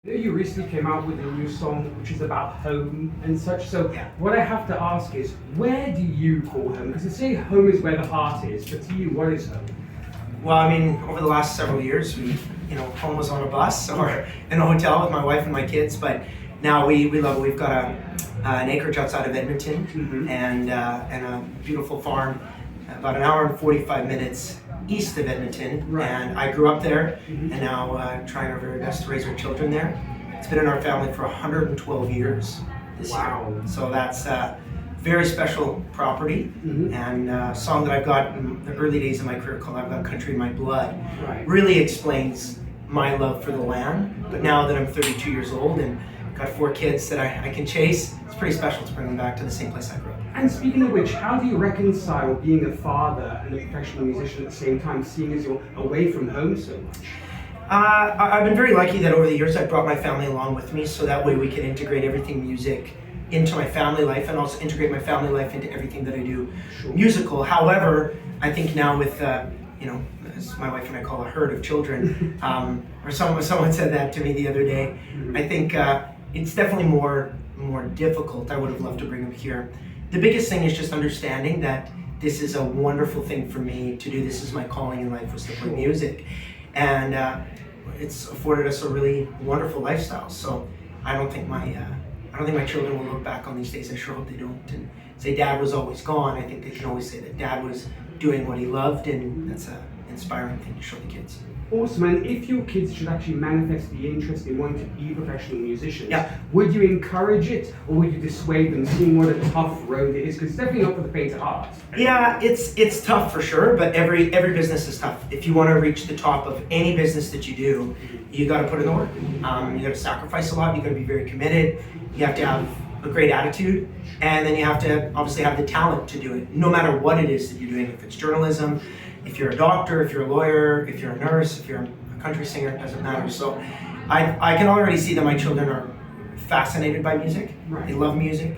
You know, you recently came out with a new song which is about home and such. So Yeah. what I have to ask is, where do you call home? Because they say home is where the heart is, but to you, what is home? Well, I mean, over the last several years, home was on a bus or in a hotel with my wife and my kids. But now we love it. We've got an acreage outside of Edmonton and a beautiful farm, about an hour and 45 minutes east of Edmonton. Right. And I grew up there, and now trying our very best to raise our children there. It's been in our family for 112 years this Wow. year. So that's very special property, and a song that I've got in the early days of my career called I've Got Country in My Blood Right. really explains my love for the land. But now that I'm 32 years old and got 4 kids that I can chase, it's pretty special to bring them back to the same place I grew up. And speaking of which, how do you reconcile being a father and a professional musician at the same time, seeing as you're away from home so much? I've been very lucky that over the years I've brought my family along with me, so that way we can integrate everything music into my family life, and also integrate my family life into everything that I do musical. However, I think now with as my wife and I call a herd of children, or someone said that to me the other day. I think it's definitely more difficult. I would have loved to bring them here. The biggest thing is just understanding that this is a wonderful thing for me to do. This is my calling in life, was to play music, and it's afforded us a really wonderful lifestyle. So I don't think my children will look back on these days, I sure hope they don't, and say Dad was always gone. I think they can always say that Dad was doing what he loved, and that's an inspiring thing to show the kids. Awesome. And if your kids should actually manifest the interest in wanting to be professional musicians, Yeah. would you encourage it, or would you dissuade them, seeing what a tough road it is? Because it's definitely not for the faint of heart. Yeah, it's tough for sure, but every business is tough. If you want to reach the top of any business that you do, you got to put in the work. You got to sacrifice a lot. You got to be very committed. You have to have a great attitude, and then you have to obviously have the talent to do it, no matter what it is that you're doing. If it's journalism, if you're a doctor, if you're a lawyer, if you're a nurse, if you're a country singer, it doesn't matter. So I can already see that my children are fascinated by music. Right. They love music.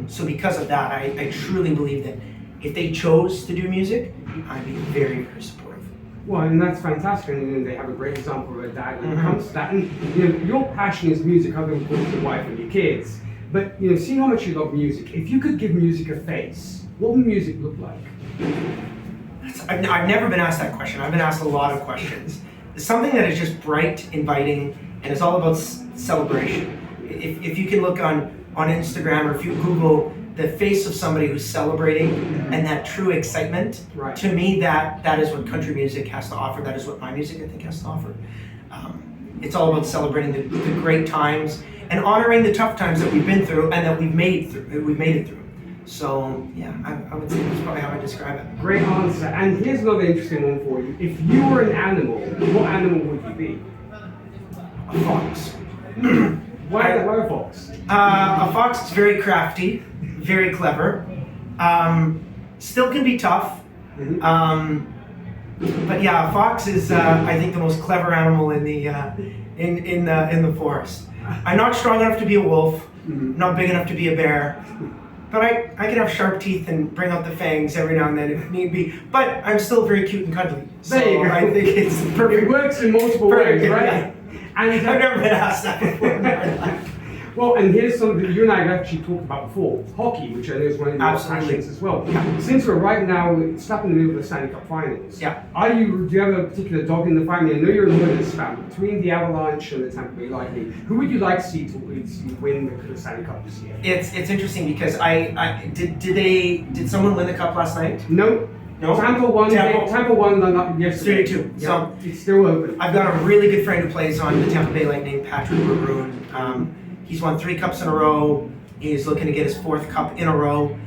So because of that, I truly believe that if they chose to do music, I'd be very, very supportive. Well, and that's fantastic, and they have a great example of a dad when it comes to that. And your passion is music, other than course your wife and your kids. But seeing how much you love music, if you could give music a face, what would music look like? I've never been asked that question. I've been asked a lot of questions. It's something that is just bright, inviting, and it's all about celebration. If you can look on Instagram, or if you Google the face of somebody who's celebrating and that true excitement, Right. to me that is what country music has to offer. That is what my music, I think, has to offer. It's all about celebrating the great times and honoring the tough times that we've been through and that we've made it through. So yeah, I would say that's probably how I describe it. Great answer. And here's another interesting one for you. If you were an animal, what animal would you be? A fox. Why a fox? A fox is very crafty, very clever. Still can be tough. But yeah, a fox is I think the most clever animal in the forest. I'm not strong enough to be a wolf. Not big enough to be a bear. But I can have sharp teeth and bring out the fangs every now and then if need be. But I'm still very cute and cuddly. So There you go. I think it's perfect. It works in multiple ways, Perfect, right? yeah. And I've never been asked that before in my life. well, and here's something that you and I have actually talked about before: hockey, which I know is one of your Absolutely. passions as well. Since we're right now slap in the middle of the Stanley Cup Finals, Yeah. do you have a particular dog in the family? I know you're a Loyalist fan. Between the Avalanche and the Tampa Bay Lightning, who would you like to see win the Stanley Cup this year? It's interesting because did someone win the cup last night? No. No? Tampa won yesterday. 3-2. Yeah, So it's still open. I've got a really good friend who plays on the Tampa Bay Lightning, Patrick Maroon. He's won 3 cups in a row. He's looking to get his 4th cup in a row.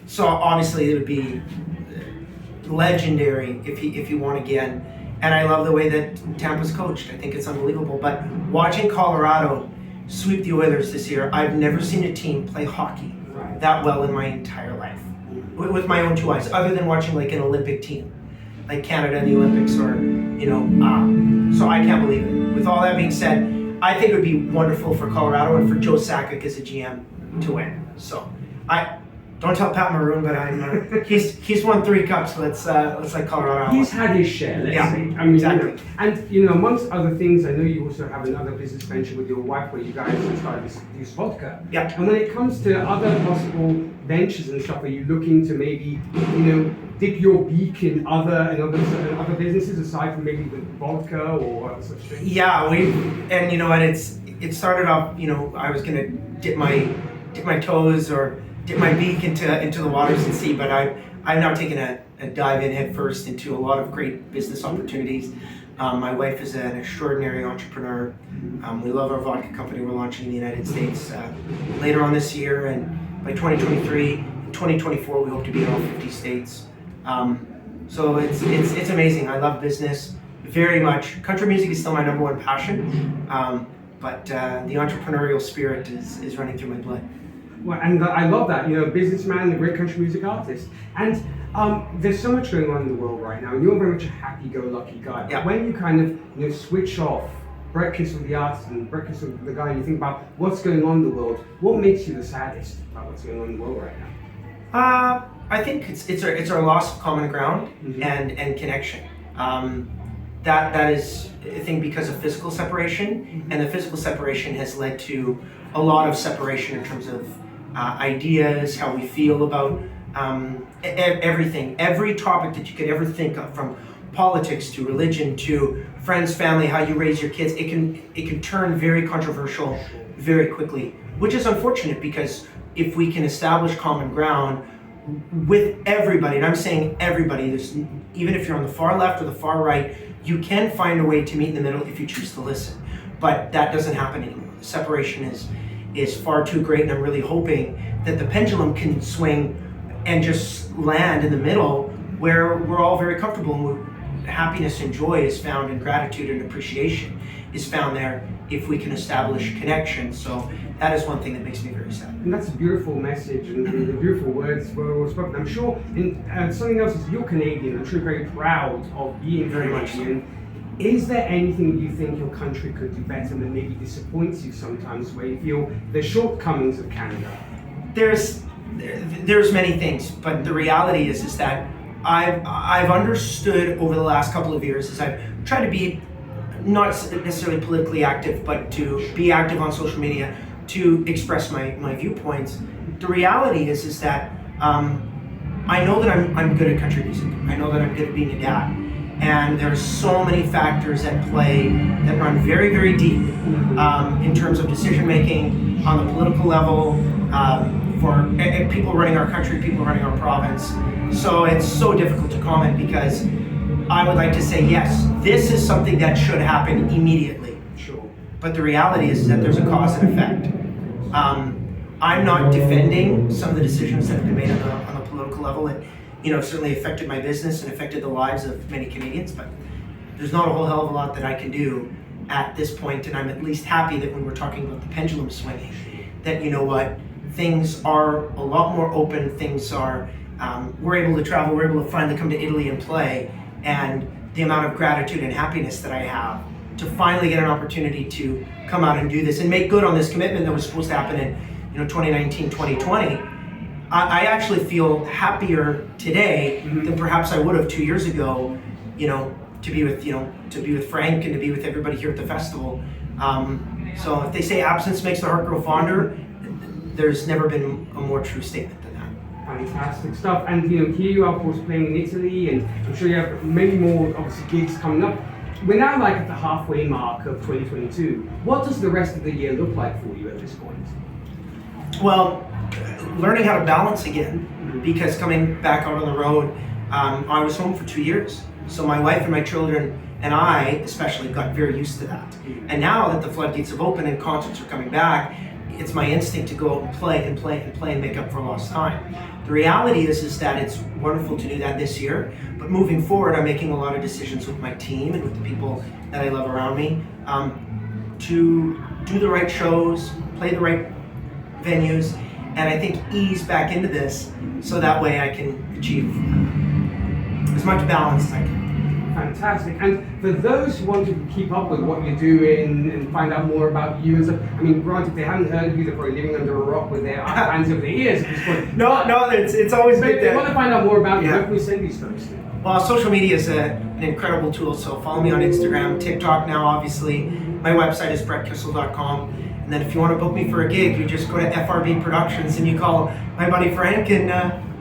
So obviously it would be legendary if he won again. And I love the way that Tampa's coached. I think it's unbelievable. But watching Colorado sweep the Oilers this year, I've never seen a team play hockey that well in my entire life. With my own 2 eyes, other than watching like an Olympic team, like Canada in the Olympics, or so I can't believe it. With all that being said, I think it would be wonderful for Colorado and for Joe Sakic as a GM to win. So Don't tell Pat Maroon, but he's won 3 cups. Let's like Colorado. He's had his share. Let's say. I mean, exactly. And amongst other things, I know you also have another business venture with your wife where you guys have started to use vodka. Yeah. And when it comes to other possible ventures and stuff, are you looking to maybe dip your beak in other businesses aside from maybe the vodka or other such things? Yeah, and you know what? It started off. I was gonna dip my toes or dip my beak into the waters and see, but I've now taken a dive in head first into a lot of great business opportunities. My wife is an extraordinary entrepreneur. We love our vodka company. We're launching in the United States later on this year, and by 2023, 2024, we hope to be in all 50 states. So it's amazing. I love business very much. Country music is still my number one passion, but the entrepreneurial spirit is running through my blood. Well, and I love that, businessman, a great country music artist. And there's so much going on in the world right now, and you're very much a happy-go-lucky guy. Yeah. But when you kind of, switch off Brett Kissel, the artist, and Brett Kissel, the guy, and you think about what's going on in the world, what makes you the saddest about what's going on in the world right now? I think it's our loss of common ground and connection. That is, I think, because of physical separation, and the physical separation has led to a lot of separation in terms of ideas, how we feel about everything, every topic that you could ever think of, from politics to religion to friends, family, how you raise your kids. It can turn very controversial very quickly, which is unfortunate, because if we can establish common ground with everybody, and I'm saying everybody, even if you're on the far left or the far right, you can find a way to meet in the middle if you choose to listen. But that doesn't happen anymore. The separation is far too great, and I'm really hoping that the pendulum can swing and just land in the middle, where we're all very comfortable, and happiness and joy is found, and gratitude and appreciation is found there if we can establish connection. So that is one thing that makes me very sad. And that's a beautiful message, and the beautiful words were spoken. I'm sure, and something else is, you're Canadian. I'm sure you're very proud of being Very much Canadian. Is there anything you think your country could do better that maybe disappoints you sometimes, where you feel the shortcomings of Canada? There's many things, but the reality is that I've understood over the last couple of years, as I've tried to be not necessarily politically active, but to be active on social media, to express my viewpoints. The reality is that I know that I'm good at country music. I know that I'm good at being a dad. And there's so many factors at play that run very, very deep in terms of decision making on the political level, for people running our country, people running our province. So it's so difficult to comment, because I would like to say, yes, this is something that should happen immediately. Sure. But the reality is that there's a cause and effect. I'm not defending some of the decisions that have been made on the political level. It certainly affected my business and affected the lives of many Canadians, but there's not a whole hell of a lot that I can do at this point, and I'm at least happy that when we're talking about the pendulum swinging, that things are a lot more open, things are, we're able to travel, we're able to finally come to Italy and play, and the amount of gratitude and happiness that I have to finally get an opportunity to come out and do this and make good on this commitment that was supposed to happen in 2019, 2020. I actually feel happier today than perhaps I would have 2 years ago, to be with Frank and to be with everybody here at the festival. So if they say absence makes the heart grow fonder, there's never been a more true statement than that. Fantastic stuff. And here you are, of course, playing in Italy, and I'm sure you have many more, obviously, gigs coming up. We're now at the halfway mark of 2022. What does the rest of the year look like for you at this point? Well, learning how to balance again, because coming back out on the road, I was home for 2 years. So my wife and my children and I especially got very used to that. And now that the floodgates have opened and concerts are coming back, it's my instinct to go out and play and make up for lost time. The reality is that it's wonderful to do that this year, but moving forward, I'm making a lot of decisions with my team and with the people that I love around me, to do the right shows, play the right venues, and I think ease back into this so that way I can achieve as much balance as I can. Fantastic. And for those who want to keep up with what you're doing and find out more about you and stuff, I mean, granted, they haven't heard of you, they're probably living under a rock with their hands over their ears at this point. No, it's always But good if they to... want to find out more about you, Yeah. where can we send these folks to? Well, social media is an incredible tool, so follow me on Instagram, TikTok now, obviously. My website is brettkissel.com. And then if you want to book me for a gig, you just go to FRB Productions and you call my buddy Frank, and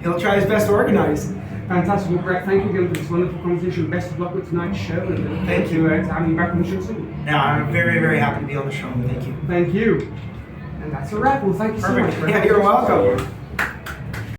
he'll try his best to organize. Fantastic. Well, Brett, thank you again for this wonderful conversation. Best of luck with tonight's show. And Thank you. To having you back on the show soon. Yeah, I'm very, very happy to be on the show. Thank you. Thank you. And that's a wrap. Well, thank you so much. Perfect. Brett. Yeah, you're welcome.